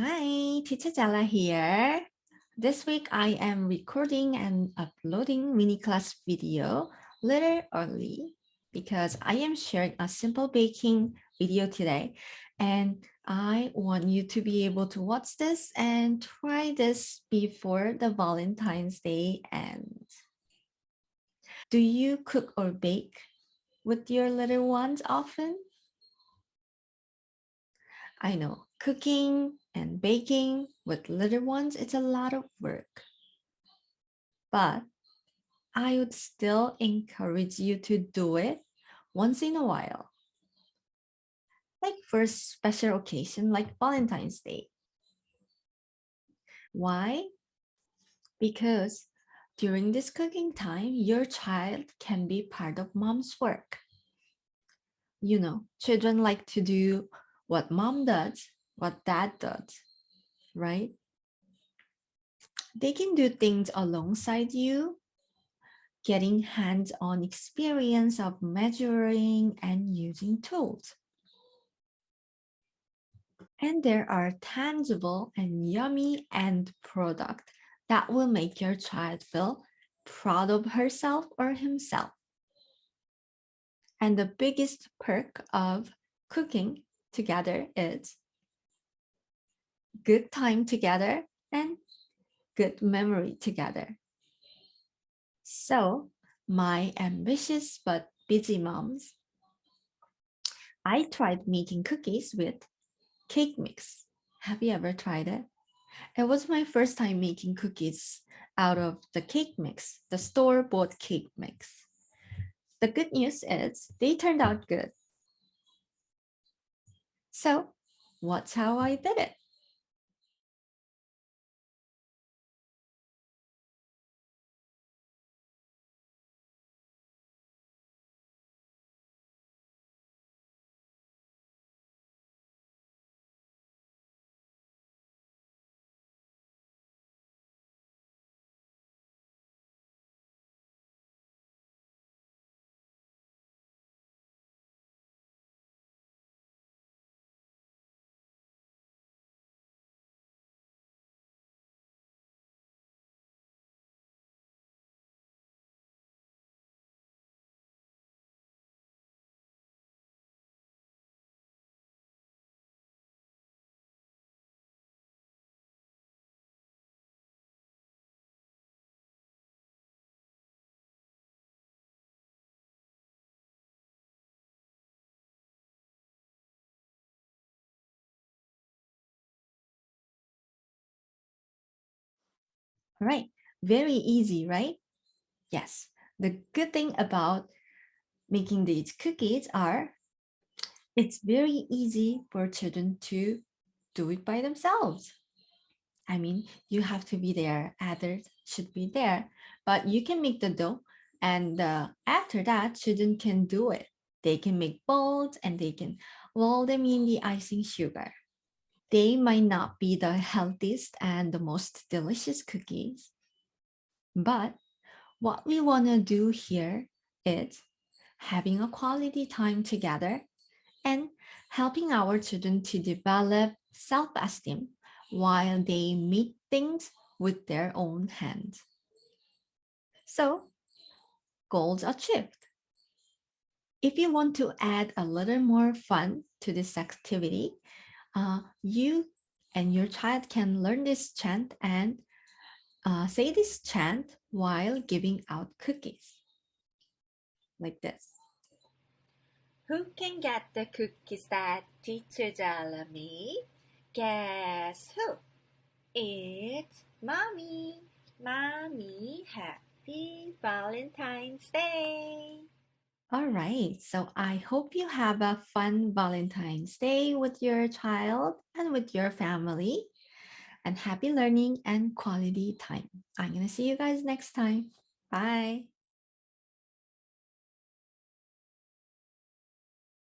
Hi, Teacher Jala here. This week I am recording and uploading mini class video a little early because I am sharing a simple baking video today and I want you to be able to watch this and try this before the Valentine's Day ends. Do you cook or bake with your little ones often? I know cooking and baking with little ones, it's a lot of work, but I would still encourage you to do it once in a while, like for a special occasion like Valentine's Day. Why? Because during this cooking time, your child can be part of mom's work. You know, children like to do what mom does, what dad does, right? They can do things alongside you, getting hands-on experience of measuring and using tools. And there are tangible and yummy end product that will make your child feel proud of herself or himself. And the biggest perk of cooking together is good time together and good memory together. So, my ambitious but busy moms, I tried making cookies with cake mix. Have you ever tried it? It was my first time making cookies out of the cake mix, the store-bought cake mix. The good news is they turned out good. So, what's how I did it? All right, very easy, right? Yes. The good thing about making these cookies are it's very easy for children to do it by themselves. I mean, you have to be there, others should be there, but you can make the dough and after that, children can do it. They can make balls and they can roll them in the icing sugar. They might not be the healthiest and the most delicious cookies, but what we want to do here is having a quality time together and helping our children to develop self-esteem while they make things with their own hands. So, goals achieved. If you want to add a little more fun to this activity, you and your child can learn this chant and say this chant while giving out cookies, like this. Who can get the cookies that teacher Jala made? Guess who? It's Mommy. Mommy, happy Valentine's Day. All right, so I hope you have a fun Valentine's Day with your child and with your family, and happy learning and quality time. I'm going to see you guys next time. Bye.